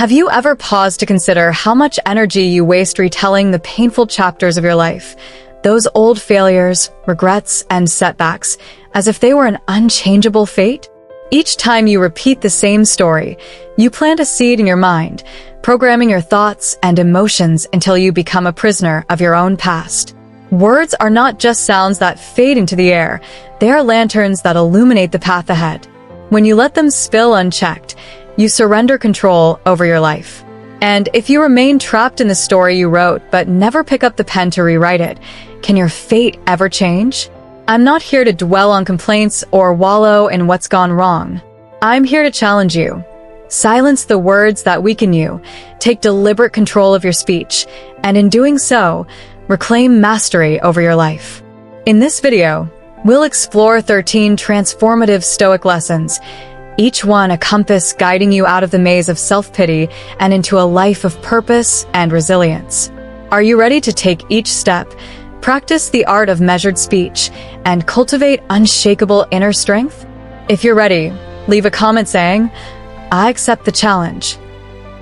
Have you ever paused to consider how much energy you waste retelling the painful chapters of your life, those old failures, regrets, and setbacks, as if they were an unchangeable fate? Each time you repeat the same story, you plant a seed in your mind, programming your thoughts and emotions until you become a prisoner of your own past. Words are not just sounds that fade into the air, they are lanterns that illuminate the path ahead. When you let them spill unchecked, you surrender control over your life. And if you remain trapped in the story you wrote but never pick up the pen to rewrite it, can your fate ever change? I'm not here to dwell on complaints or wallow in what's gone wrong. I'm here to challenge you. Silence the words that weaken you, take deliberate control of your speech, and in doing so, reclaim mastery over your life. In this video, we'll explore 13 transformative Stoic lessons, each one a compass guiding you out of the maze of self-pity and into a life of purpose and resilience. Are you ready to take each step, practice the art of measured speech, and cultivate unshakable inner strength? If you're ready, leave a comment saying, "I accept the challenge."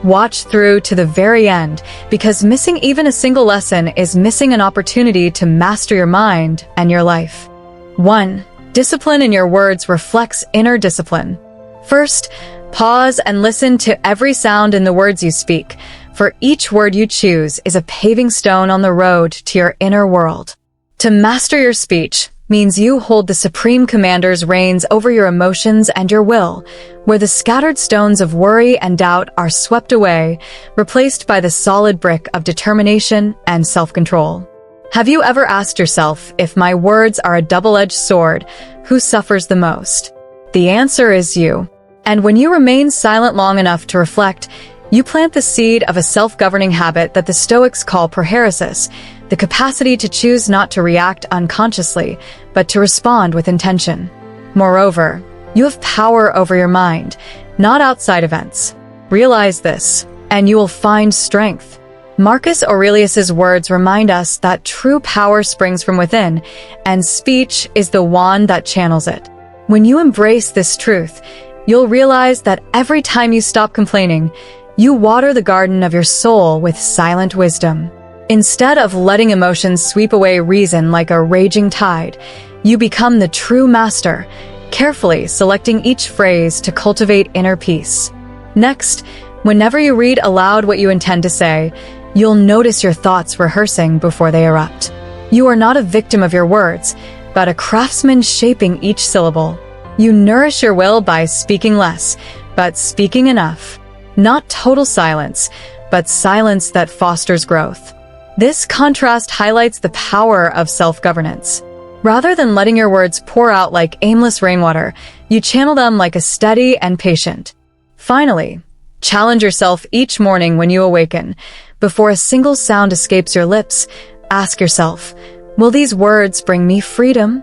Watch through to the very end, because missing even a single lesson is missing an opportunity to master your mind and your life. 1. Discipline in your words reflects inner discipline. First, pause and listen to every sound in the words you speak, for each word you choose is a paving stone on the road to your inner world. To master your speech means you hold the supreme commander's reins over your emotions and your will, where the scattered stones of worry and doubt are swept away, replaced by the solid brick of determination and self-control. Have you ever asked yourself, if my words are a double-edged sword, who suffers the most? The answer is you. And when you remain silent long enough to reflect, you plant the seed of a self-governing habit that the Stoics call prohairesis, the capacity to choose not to react unconsciously, but to respond with intention. Moreover, you have power over your mind, not outside events. Realize this, and you will find strength. Marcus Aurelius's words remind us that true power springs from within, and speech is the wand that channels it. When you embrace this truth, you'll realize that every time you stop complaining, you water the garden of your soul with silent wisdom. Instead of letting emotions sweep away reason like a raging tide, you become the true master, carefully selecting each phrase to cultivate inner peace. Next, whenever you read aloud what you intend to say, you'll notice your thoughts rehearsing before they erupt. You are not a victim of your words, but a craftsman shaping each syllable. You nourish your will by speaking less, but speaking enough. Not total silence, but silence that fosters growth. This contrast highlights the power of self-governance. Rather than letting your words pour out like aimless rainwater, you channel them like a steady and patient. Finally, challenge yourself each morning when you awaken. Before a single sound escapes your lips, ask yourself, will these words bring me freedom?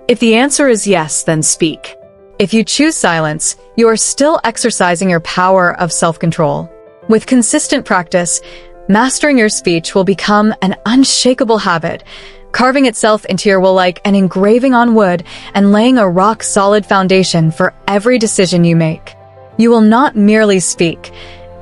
If the answer is yes, then speak. If you choose silence, you are still exercising your power of self-control. With consistent practice, mastering your speech will become an unshakable habit, carving itself into your will like an engraving on wood and laying a rock-solid foundation for every decision you make. You will not merely speak,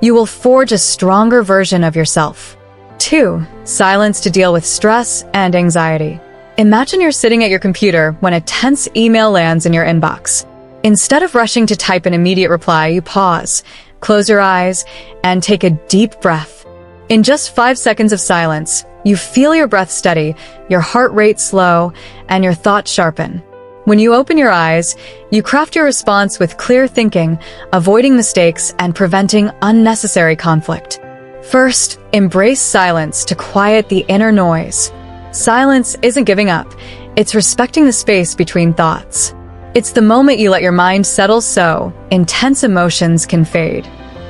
you will forge a stronger version of yourself. 2. Silence to deal with stress and anxiety. Imagine you're sitting at your computer when a tense email lands in your inbox. Instead of rushing to type an immediate reply, you pause, close your eyes, and take a deep breath. In just 5 seconds of silence, you feel your breath steady, your heart rate slow, and your thoughts sharpen. When you open your eyes, you craft your response with clear thinking, avoiding mistakes and preventing unnecessary conflict. First, embrace silence to quiet the inner noise. Silence isn't giving up, it's respecting the space between thoughts. It's the moment you let your mind settle so intense emotions can fade.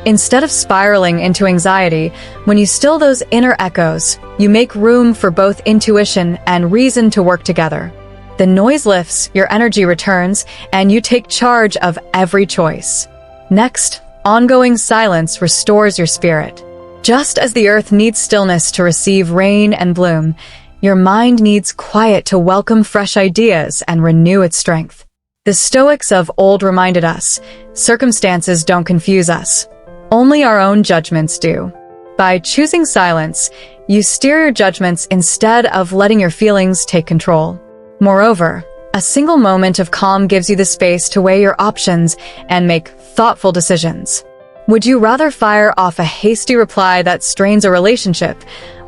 Instead of spiraling into anxiety, when you still those inner echoes, you make room for both intuition and reason to work together. The noise lifts, your energy returns, and you take charge of every choice. Next, ongoing silence restores your spirit. Just as the earth needs stillness to receive rain and bloom, your mind needs quiet to welcome fresh ideas and renew its strength. The Stoics of old reminded us, circumstances don't confuse us. Only our own judgments do. By choosing silence, you steer your judgments instead of letting your feelings take control. Moreover, a single moment of calm gives you the space to weigh your options and make thoughtful decisions. Would you rather fire off a hasty reply that strains a relationship,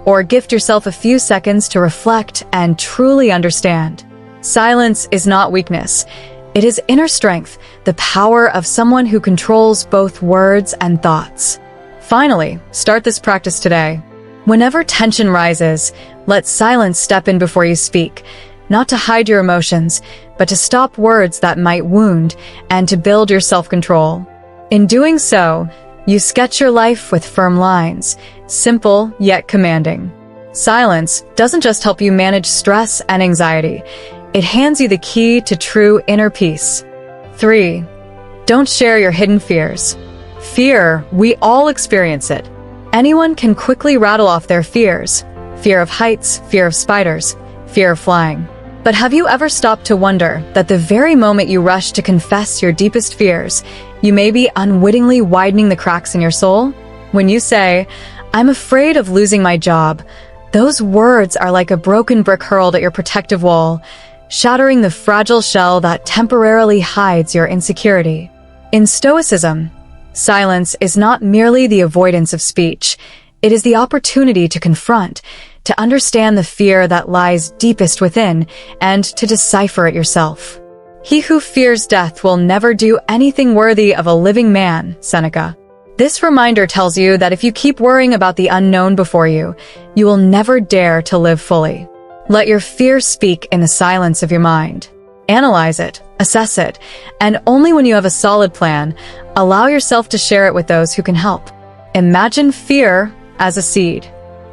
or gift yourself a few seconds to reflect and truly understand? Silence is not weakness. It is inner strength, the power of someone who controls both words and thoughts. Finally, start this practice today. Whenever tension rises, let silence step in before you speak, not to hide your emotions, but to stop words that might wound and to build your self-control. In doing so, you sketch your life with firm lines, simple yet commanding. Silence doesn't just help you manage stress and anxiety. It hands you the key to true inner peace. 3. Don't share your hidden fears. Fear, we all experience it. Anyone can quickly rattle off their fears. Fear of heights, fear of spiders, fear of flying. But have you ever stopped to wonder that the very moment you rush to confess your deepest fears, you may be unwittingly widening the cracks in your soul? When you say, "I'm afraid of losing my job," those words are like a broken brick hurled at your protective wall, shattering the fragile shell that temporarily hides your insecurity. In Stoicism, silence is not merely the avoidance of speech. It is the opportunity to confront, to understand the fear that lies deepest within, and to decipher it yourself. He who fears death will never do anything worthy of a living man, Seneca. This reminder tells you that if you keep worrying about the unknown before you, you will never dare to live fully. Let your fear speak in the silence of your mind. Analyze it, assess it, and only when you have a solid plan, allow yourself to share it with those who can help. Imagine fear as a seed.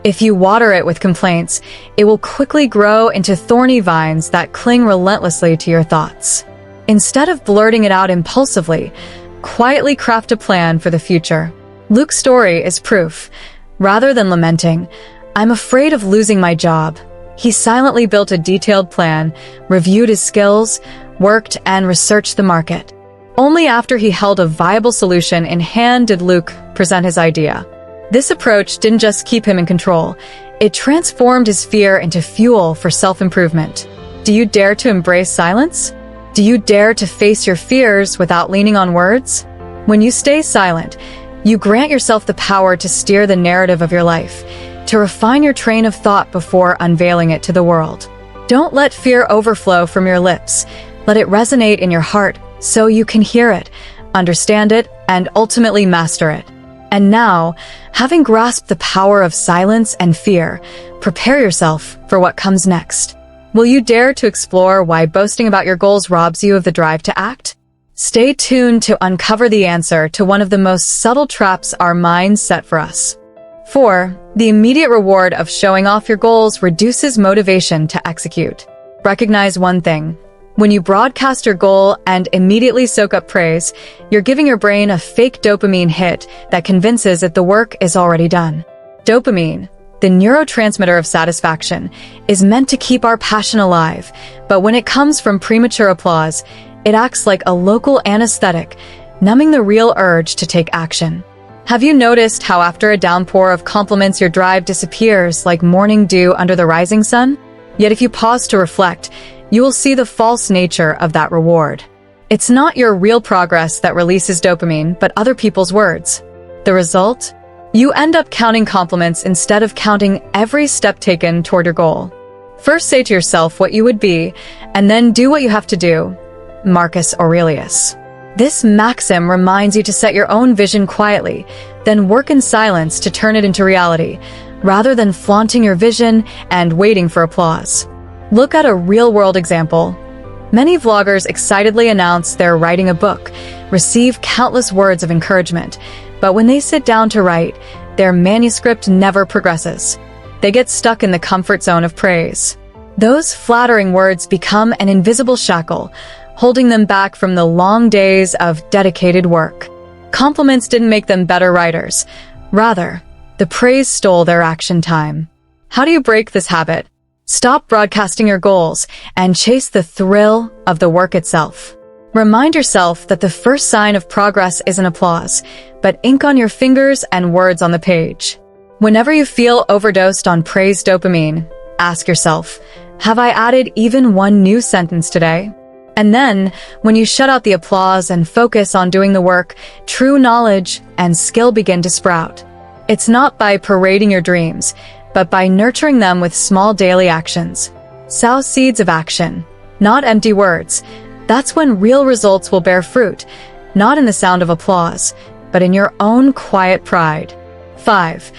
If you water it with complaints, it will quickly grow into thorny vines that cling relentlessly to your thoughts. Instead of blurting it out impulsively, quietly craft a plan for the future. Luke's story is proof. Rather than lamenting, "I'm afraid of losing my job," he silently built a detailed plan, reviewed his skills, worked and researched the market. Only after he held a viable solution in hand did Luke present his idea. This approach didn't just keep him in control, it transformed his fear into fuel for self-improvement. Do you dare to embrace silence? Do you dare to face your fears without leaning on words? When you stay silent, you grant yourself the power to steer the narrative of your life, to refine your train of thought before unveiling it to the world. Don't let fear overflow from your lips. Let it resonate in your heart so you can hear it, understand it, and ultimately master it. And now, having grasped the power of silence and fear, prepare yourself for what comes next. Will you dare to explore why boasting about your goals robs you of the drive to act? Stay tuned to uncover the answer to one of the most subtle traps our minds set for us. 4. The immediate reward of showing off your goals reduces motivation to execute. Recognize one thing. When you broadcast your goal and immediately soak up praise, you're giving your brain a fake dopamine hit that convinces that the work is already done. Dopamine, the neurotransmitter of satisfaction, is meant to keep our passion alive, but when it comes from premature applause, it acts like a local anesthetic, numbing the real urge to take action. Have you noticed how after a downpour of compliments your drive disappears like morning dew under the rising sun? Yet if you pause to reflect, you will see the false nature of that reward. It's not your real progress that releases dopamine, but other people's words. The result? You end up counting compliments instead of counting every step taken toward your goal. First say to yourself what you would be, and then do what you have to do. Marcus Aurelius. This maxim reminds you to set your own vision quietly, then work in silence to turn it into reality, rather than flaunting your vision and waiting for applause. Look at a real-world example. Many vloggers excitedly announce they're writing a book, receive countless words of encouragement, but when they sit down to write, their manuscript never progresses. They get stuck in the comfort zone of praise. Those flattering words become an invisible shackle, holding them back from the long days of dedicated work. Compliments didn't make them better writers. Rather, the praise stole their action time. How do you break this habit? Stop broadcasting your goals and chase the thrill of the work itself. Remind yourself that the first sign of progress isn't applause, but ink on your fingers and words on the page. Whenever you feel overdosed on praise dopamine, ask yourself, have I added even one new sentence today? And then, when you shut out the applause and focus on doing the work, true knowledge and skill begin to sprout. It's not by parading your dreams, but by nurturing them with small daily actions. Sow seeds of action, not empty words. That's when real results will bear fruit, not in the sound of applause, but in your own quiet pride. 5.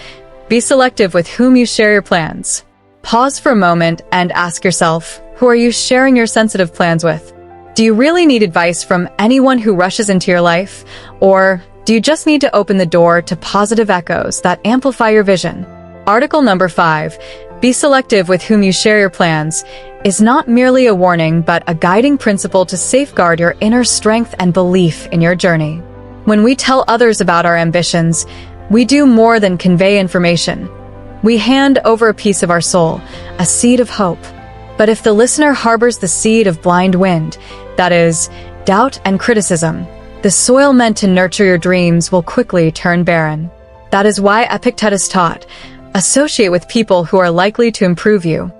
Be selective with whom you share your plans. Pause for a moment and ask yourself, who are you sharing your sensitive plans with? Do you really need advice from anyone who rushes into your life? Or do you just need to open the door to positive echoes that amplify your vision? Article number 5, be selective with whom you share your plans, is not merely a warning but a guiding principle to safeguard your inner strength and belief in your journey. When we tell others about our ambitions, we do more than convey information. We hand over a piece of our soul, a seed of hope. But if the listener harbors the seed of blind wind, that is, doubt and criticism, the soil meant to nurture your dreams will quickly turn barren. That is why Epictetus taught, associate with people who are likely to improve you.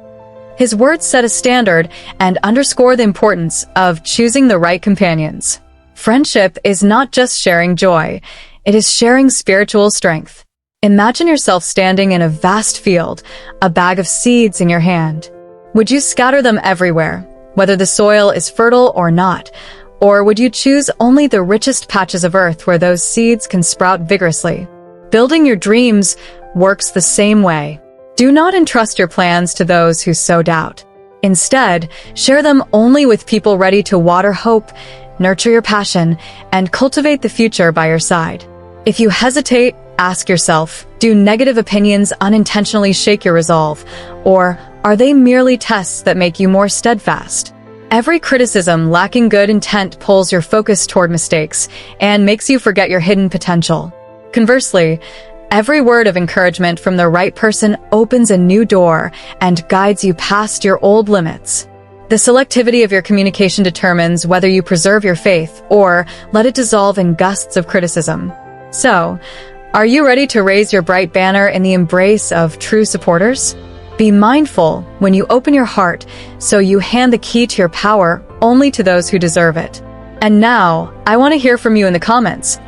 His words set a standard and underscore the importance of choosing the right companions. Friendship is not just sharing joy, it is sharing spiritual strength. Imagine yourself standing in a vast field, a bag of seeds in your hand. Would you scatter them everywhere, whether the soil is fertile or not? Or would you choose only the richest patches of earth where those seeds can sprout vigorously? Building your dreams works the same way. Do not entrust your plans to those who sow doubt. Instead, share them only with people ready to water hope, nurture your passion, and cultivate the future by your side. If you hesitate, ask yourself, do negative opinions unintentionally shake your resolve, or are they merely tests that make you more steadfast? Every criticism lacking good intent pulls your focus toward mistakes and makes you forget your hidden potential. Conversely, every word of encouragement from the right person opens a new door and guides you past your old limits. The selectivity of your communication determines whether you preserve your faith or let it dissolve in gusts of criticism. So, are you ready to raise your bright banner in the embrace of true supporters? Be mindful when you open your heart, so you hand the key to your power only to those who deserve it. And now, I want to hear from you in the comments.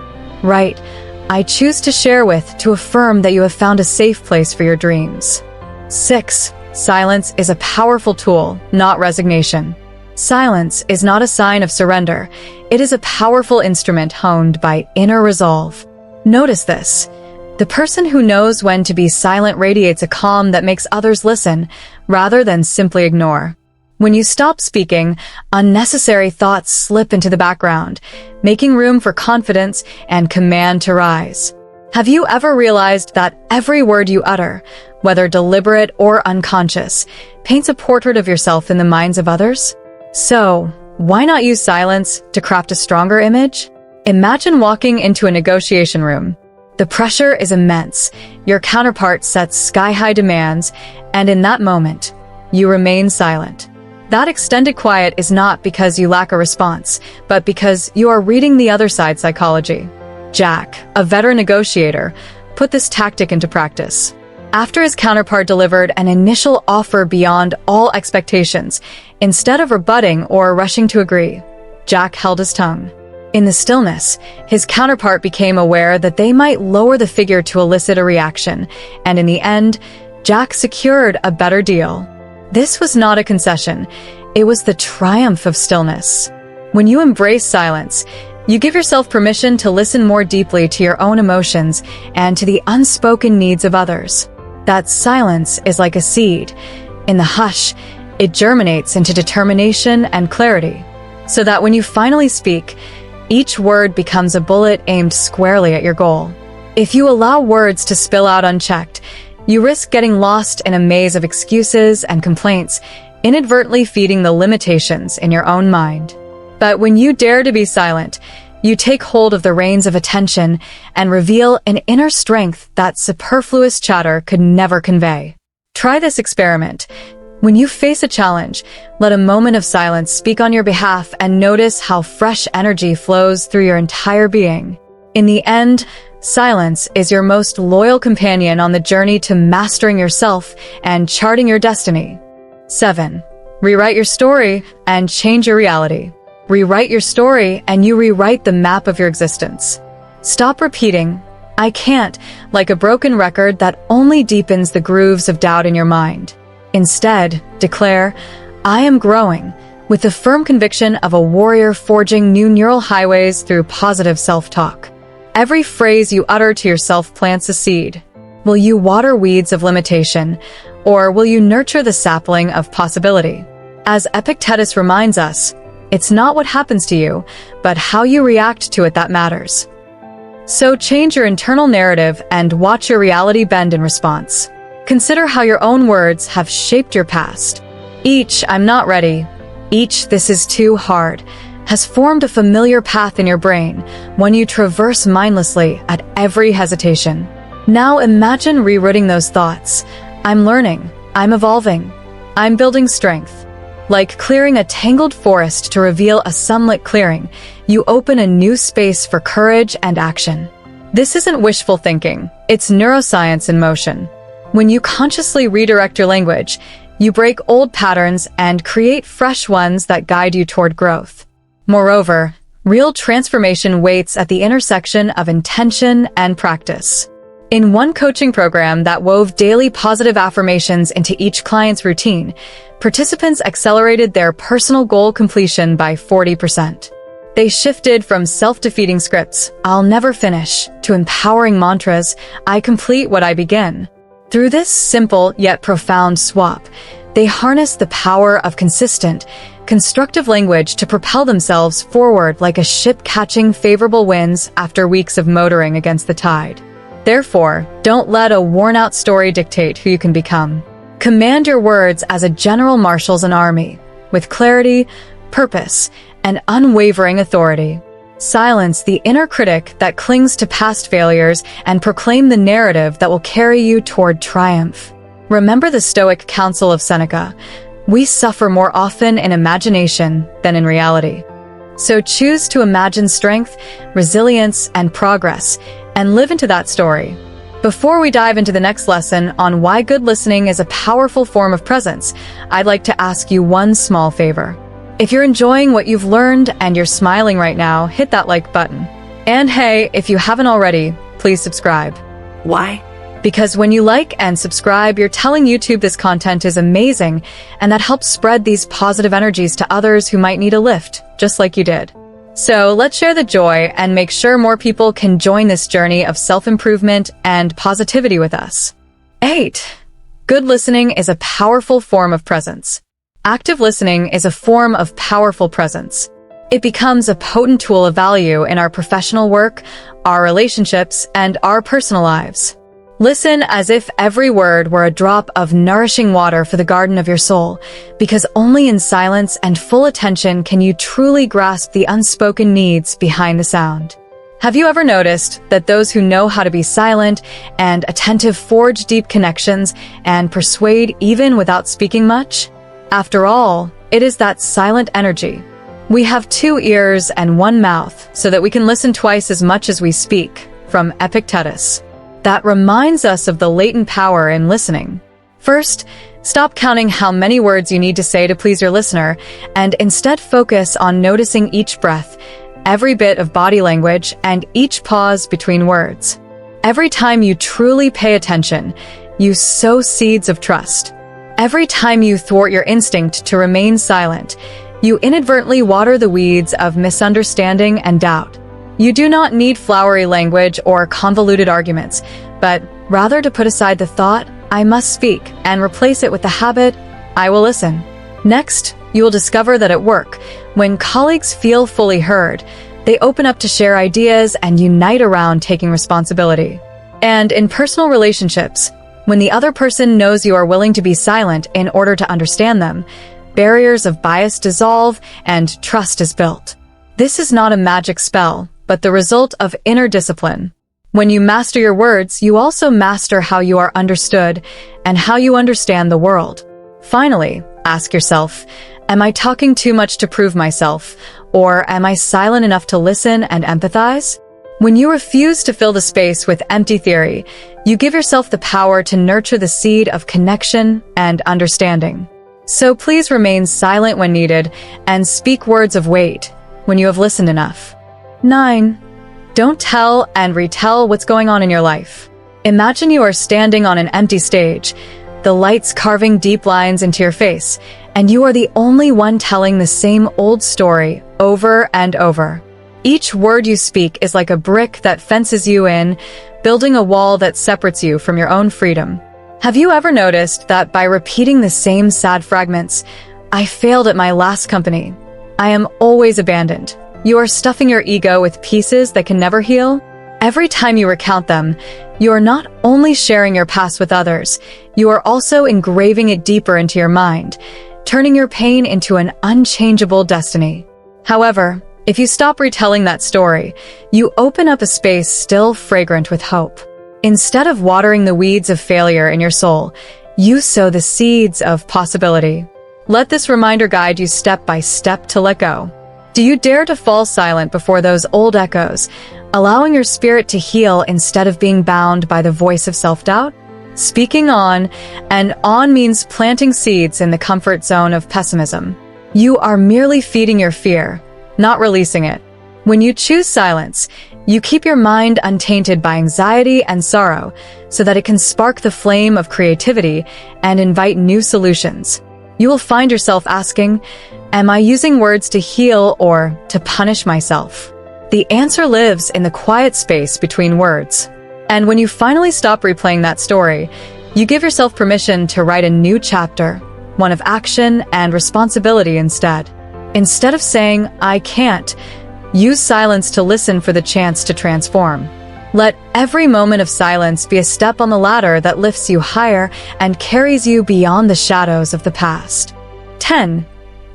Write, I choose to share with, to affirm that you have found a safe place for your dreams. 6. Silence is a powerful tool, not resignation. Silence is not a sign of surrender. It is a powerful instrument honed by inner resolve. Notice this. The person who knows when to be silent radiates a calm that makes others listen, rather than simply ignore. When you stop speaking, unnecessary thoughts slip into the background, making room for confidence and command to rise. Have you ever realized that every word you utter, whether deliberate or unconscious, paints a portrait of yourself in the minds of others? So, why not use silence to craft a stronger image? Imagine walking into a negotiation room. The pressure is immense, your counterpart sets sky-high demands, and in that moment, you remain silent. That extended quiet is not because you lack a response, but because you are reading the other side's psychology. Jack, a veteran negotiator, put this tactic into practice. After his counterpart delivered an initial offer beyond all expectations, instead of rebutting or rushing to agree, Jack held his tongue. In the stillness, his counterpart became aware that they might lower the figure to elicit a reaction, and in the end, Jack secured a better deal. This was not a concession, it was the triumph of stillness. When you embrace silence, you give yourself permission to listen more deeply to your own emotions and to the unspoken needs of others. That silence is like a seed. In the hush, it germinates into determination and clarity, so that when you finally speak, each word becomes a bullet aimed squarely at your goal. If you allow words to spill out unchecked, you risk getting lost in a maze of excuses and complaints, inadvertently feeding the limitations in your own mind. But when you dare to be silent, you take hold of the reins of attention and reveal an inner strength that superfluous chatter could never convey. Try this experiment. When you face a challenge, let a moment of silence speak on your behalf and notice how fresh energy flows through your entire being. In the end, silence is your most loyal companion on the journey to mastering yourself and charting your destiny. 7. Rewrite your story and change your reality. Rewrite your story and you rewrite the map of your existence. Stop repeating, "I can't," like a broken record that only deepens the grooves of doubt in your mind. Instead, declare, "I am growing," with the firm conviction of a warrior forging new neural highways through positive self-talk. Every phrase you utter to yourself plants a seed. Will you water weeds of limitation, or will you nurture the sapling of possibility? As Epictetus reminds us, it's not what happens to you, but how you react to it that matters. So change your internal narrative and watch your reality bend in response. Consider how your own words have shaped your past. Each "I'm not ready," each "this is too hard," has formed a familiar path in your brain, one you traverse mindlessly at every hesitation. Now imagine rewriting those thoughts. "I'm learning, I'm evolving, I'm building strength." Like clearing a tangled forest to reveal a sunlit clearing, you open a new space for courage and action. This isn't wishful thinking, it's neuroscience in motion. When you consciously redirect your language, you break old patterns and create fresh ones that guide you toward growth. Moreover, real transformation waits at the intersection of intention and practice. In one coaching program that wove daily positive affirmations into each client's routine, participants accelerated their personal goal completion by 40%. They shifted from self-defeating scripts, "I'll never finish," to empowering mantras, "I complete what I begin." Through this simple yet profound swap, they harnessed the power of consistent, constructive language to propel themselves forward like a ship catching favorable winds after weeks of motoring against the tide. Therefore, don't let a worn-out story dictate who you can become. Command your words as a general marshals an army, with clarity, purpose, and unwavering authority. Silence the inner critic that clings to past failures and proclaim the narrative that will carry you toward triumph. Remember the Stoic counsel of Seneca, "We suffer more often in imagination than in reality." So choose to imagine strength, resilience, and progress, and live into that story. Before we dive into the next lesson on why good listening is a powerful form of presence, I'd like to ask you one small favor. If you're enjoying what you've learned and you're smiling right now, hit that like button. And hey, if you haven't already, please subscribe. Why? Because when you like and subscribe, you're telling YouTube this content is amazing, and that helps spread these positive energies to others who might need a lift, just like you did. So let's share the joy and make sure more people can join this journey of self-improvement and positivity with us. 8. Good listening is a powerful form of presence. Active listening is a form of powerful presence. It becomes a potent tool of value in our professional work, our relationships, and our personal lives. Listen as if every word were a drop of nourishing water for the garden of your soul, because only in silence and full attention can you truly grasp the unspoken needs behind the sound. Have you ever noticed that those who know how to be silent and attentive forge deep connections and persuade even without speaking much? After all, it is that silent energy. We have 2 ears and 1 mouth so that we can listen twice as much as we speak, from Epictetus. That reminds us of the latent power in listening. First, stop counting how many words you need to say to please your listener, and instead focus on noticing each breath, every bit of body language, and each pause between words. Every time you truly pay attention, you sow seeds of trust. Every time you thwart your instinct to remain silent, you inadvertently water the weeds of misunderstanding and doubt. You do not need flowery language or convoluted arguments, but rather to put aside the thought, "I must speak," and replace it with the habit, "I will listen." Next, you will discover that at work, when colleagues feel fully heard, they open up to share ideas and unite around taking responsibility. And in personal relationships, when the other person knows you are willing to be silent in order to understand them, barriers of bias dissolve and trust is built. This is not a magic spell, but the result of inner discipline. When you master your words, you also master how you are understood and how you understand the world. Finally, ask yourself, am I talking too much to prove myself? Or am I silent enough to listen and empathize? When you refuse to fill the space with empty theory, you give yourself the power to nurture the seed of connection and understanding. So please remain silent when needed and speak words of weight when you have listened enough. 9. Don't tell and retell what's going on in your life. Imagine you are standing on an empty stage, the lights carving deep lines into your face, and you are the only one telling the same old story over and over. Each word you speak is like a brick that fences you in, building a wall that separates you from your own freedom. Have you ever noticed that by repeating the same sad fragments, I failed at my last company, I am always abandoned, you are stuffing your ego with pieces that can never heal? Every time you recount them, you are not only sharing your past with others, you are also engraving it deeper into your mind, turning your pain into an unchangeable destiny. However, if you stop retelling that story, you open up a space still fragrant with hope. Instead of watering the weeds of failure in your soul, you sow the seeds of possibility. Let this reminder guide you step by step to let go. Do you dare to fall silent before those old echoes, allowing your spirit to heal instead of being bound by the voice of self-doubt? Speaking on, and on means planting seeds in the comfort zone of pessimism. You are merely feeding your fear, not releasing it. When you choose silence, you keep your mind untainted by anxiety and sorrow so that it can spark the flame of creativity and invite new solutions. You will find yourself asking, am I using words to heal or to punish myself? The answer lives in the quiet space between words. And when you finally stop replaying that story, you give yourself permission to write a new chapter, one of action and responsibility instead. Instead of saying, I can't, use silence to listen for the chance to transform. Let every moment of silence be a step on the ladder that lifts you higher and carries you beyond the shadows of the past. 10.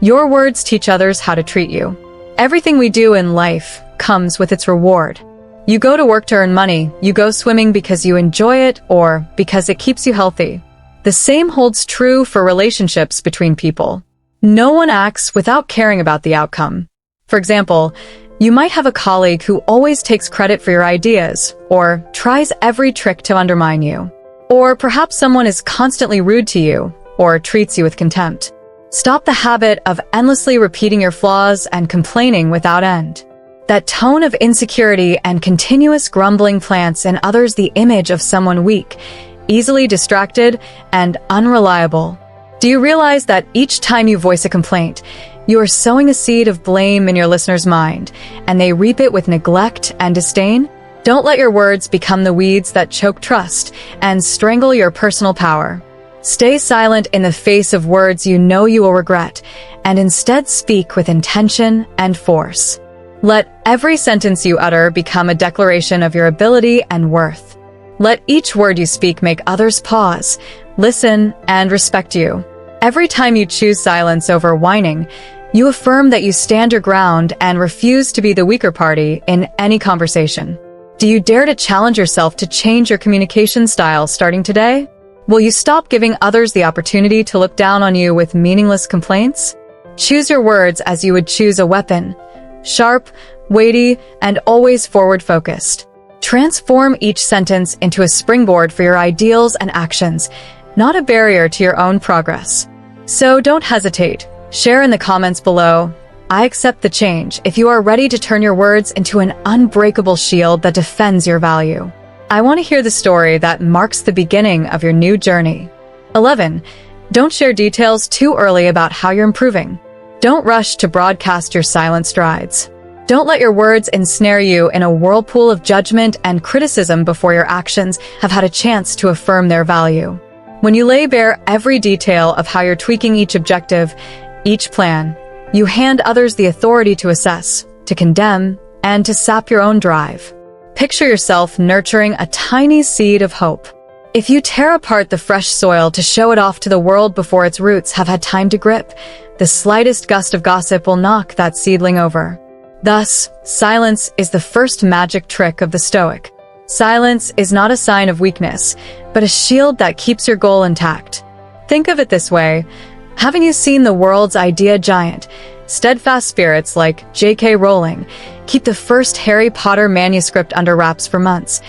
Your words teach others how to treat you. Everything we do in life comes with its reward. You go to work to earn money, you go swimming because you enjoy it or because it keeps you healthy. The same holds true for relationships between people. No one acts without caring about the outcome. For example, you might have a colleague who always takes credit for your ideas or tries every trick to undermine you. Or perhaps someone is constantly rude to you or treats you with contempt. Stop the habit of endlessly repeating your flaws and complaining without end. That tone of insecurity and continuous grumbling plants in others the image of someone weak, easily distracted, and unreliable. Do you realize that each time you voice a complaint, you are sowing a seed of blame in your listener's mind, and they reap it with neglect and disdain? Don't let your words become the weeds that choke trust and strangle your personal power. Stay silent in the face of words you know you will regret, and instead speak with intention and force. Let every sentence you utter become a declaration of your ability and worth. Let each word you speak make others pause, listen, and respect you. Every time you choose silence over whining, you affirm that you stand your ground and refuse to be the weaker party in any conversation. Do you dare to challenge yourself to change your communication style starting today? Will you stop giving others the opportunity to look down on you with meaningless complaints? Choose your words as you would choose a weapon. Sharp, weighty, and always forward-focused. Transform each sentence into a springboard for your ideals and actions, not a barrier to your own progress. So don't hesitate. Share in the comments below, I accept the change, if you are ready to turn your words into an unbreakable shield that defends your value. I want to hear the story that marks the beginning of your new journey. 11. Don't share details too early about how you're improving. Don't rush to broadcast your silent strides. Don't let your words ensnare you in a whirlpool of judgment and criticism before your actions have had a chance to affirm their value. When you lay bare every detail of how you're tweaking each objective, each plan, you hand others the authority to assess, to condemn, and to sap your own drive. Picture yourself nurturing a tiny seed of hope. If you tear apart the fresh soil to show it off to the world before its roots have had time to grip, the slightest gust of gossip will knock that seedling over. Thus, silence is the first magic trick of the Stoic. Silence is not a sign of weakness, but a shield that keeps your goal intact. Think of it this way. Haven't you seen the world's idea giant, steadfast spirits like J.K. Rowling keep the first Harry Potter manuscript under wraps for months,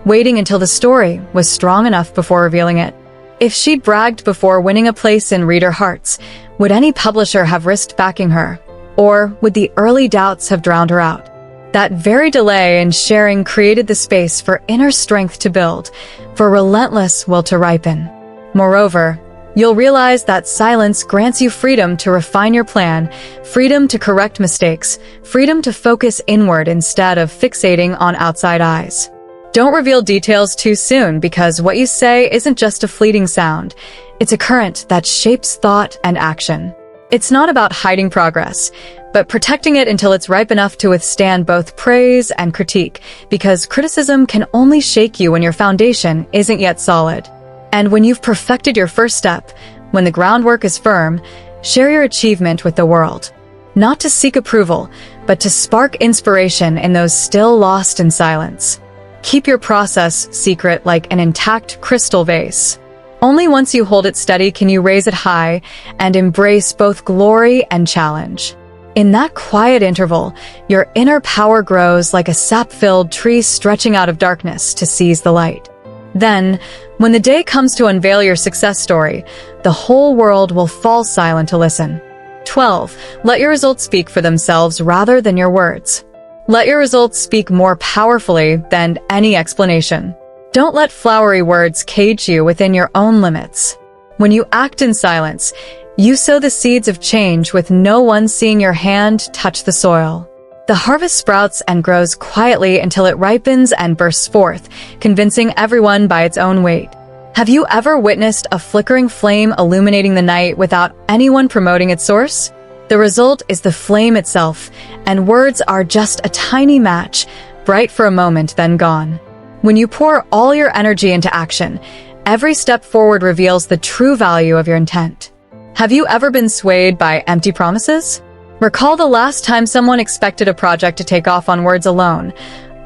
waiting until the story was strong enough before revealing it? If she'd bragged before winning a place in reader hearts, would any publisher have risked backing her? Or would the early doubts have drowned her out? That very delay in sharing created the space for inner strength to build, for relentless will to ripen. Moreover, you'll realize that silence grants you freedom to refine your plan, freedom to correct mistakes, freedom to focus inward instead of fixating on outside eyes. Don't reveal details too soon, because what you say isn't just a fleeting sound. It's a current that shapes thought and action. It's not about hiding progress, but protecting it until it's ripe enough to withstand both praise and critique, because criticism can only shake you when your foundation isn't yet solid. And when you've perfected your first step, when the groundwork is firm, share your achievement with the world. Not to seek approval, but to spark inspiration in those still lost in silence. Keep your process secret like an intact crystal vase. Only once you hold it steady can you raise it high and embrace both glory and challenge. In that quiet interval, your inner power grows like a sap-filled tree stretching out of darkness to seize the light. Then, when the day comes to unveil your success story, the whole world will fall silent to listen. 12. Let your results speak for themselves rather than your words. Let your results speak more powerfully than any explanation. Don't let flowery words cage you within your own limits. When you act in silence, you sow the seeds of change with no one seeing your hand touch the soil. The harvest sprouts and grows quietly until it ripens and bursts forth, convincing everyone by its own weight. Have you ever witnessed a flickering flame illuminating the night without anyone promoting its source? The result is the flame itself, and words are just a tiny match, bright for a moment then gone. When you pour all your energy into action, every step forward reveals the true value of your intent. Have you ever been swayed by empty promises? Recall the last time someone expected a project to take off on words alone,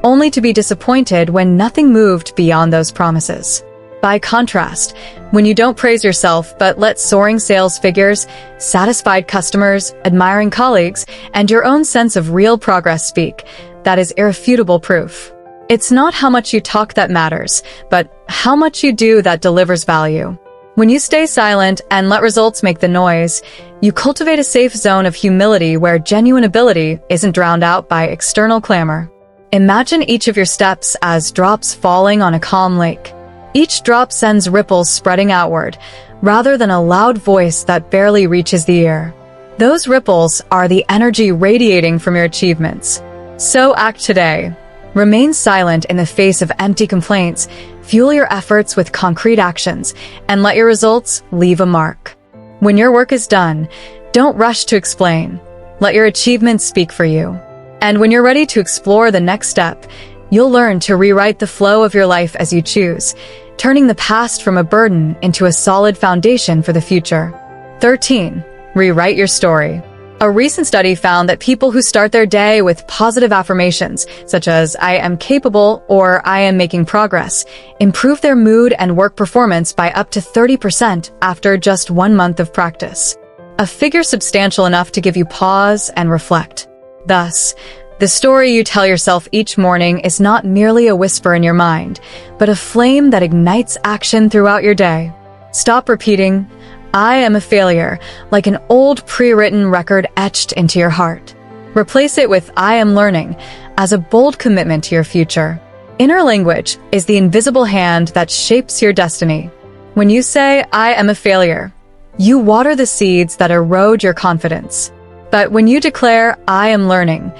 only to be disappointed when nothing moved beyond those promises. By contrast, when you don't praise yourself but let soaring sales figures, satisfied customers, admiring colleagues, and your own sense of real progress speak, that is irrefutable proof. It's not how much you talk that matters, but how much you do that delivers value. When you stay silent and let results make the noise, you cultivate a safe zone of humility where genuine ability isn't drowned out by external clamor. Imagine each of your steps as drops falling on a calm lake. Each drop sends ripples spreading outward, rather than a loud voice that barely reaches the ear. Those ripples are the energy radiating from your achievements. So act today. Remain silent in the face of empty complaints, fuel your efforts with concrete actions, and let your results leave a mark. When your work is done, don't rush to explain. Let your achievements speak for you. And when you're ready to explore the next step, you'll learn to rewrite the flow of your life as you choose, turning the past from a burden into a solid foundation for the future. 13. Rewrite your story. A recent study found that people who start their day with positive affirmations, such as "I am capable" or "I am making progress," improve their mood and work performance by up to 30% after just 1 month of practice. A figure substantial enough to give you pause and reflect. Thus, the story you tell yourself each morning is not merely a whisper in your mind, but a flame that ignites action throughout your day. Stop repeating, "I am a failure," like an old pre-written record etched into your heart. Replace it with "I am learning," as a bold commitment to your future. Inner language is the invisible hand that shapes your destiny. When you say, "I am a failure," you water the seeds that erode your confidence. But when you declare, "I am learning,"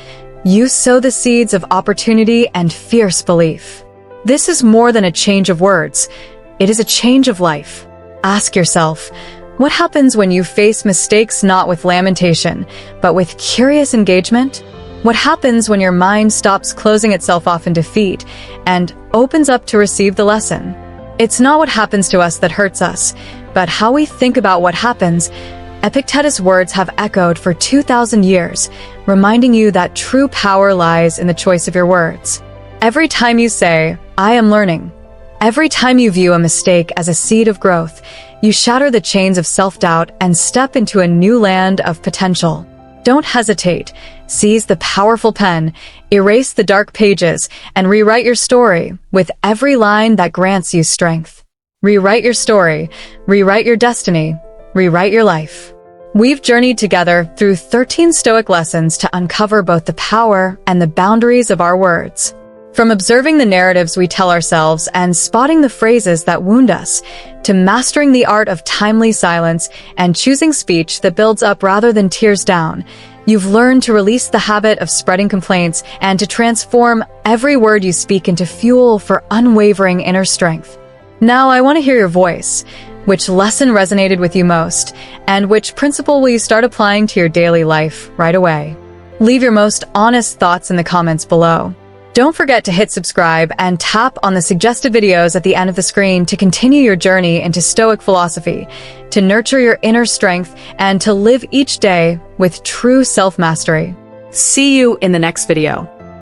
you sow the seeds of opportunity and fierce belief. This is more than a change of words. It is a change of life. Ask yourself, what happens when you face mistakes not with lamentation, but with curious engagement? What happens when your mind stops closing itself off in defeat and opens up to receive the lesson? It's not what happens to us that hurts us, but how we think about what happens. Epictetus' words have echoed for 2,000 years, reminding you that true power lies in the choice of your words. Every time you say, "I am learning," Every time you view a mistake as a seed of growth, you shatter the chains of self-doubt and step into a new land of potential. Don't hesitate. Seize the powerful pen, erase the dark pages, and rewrite your story with every line that grants you strength. Rewrite your story, rewrite your destiny, rewrite your life. We've journeyed together through 13 Stoic lessons to uncover both the power and the boundaries of our words. From observing the narratives we tell ourselves and spotting the phrases that wound us, to mastering the art of timely silence and choosing speech that builds up rather than tears down, you've learned to release the habit of spreading complaints and to transform every word you speak into fuel for unwavering inner strength. Now I want to hear your voice. Which lesson resonated with you most, and which principle will you start applying to your daily life right away? Leave your most honest thoughts in the comments below. Don't forget to hit subscribe and tap on the suggested videos at the end of the screen to continue your journey into Stoic philosophy, to nurture your inner strength, and to live each day with true self-mastery. See you in the next video.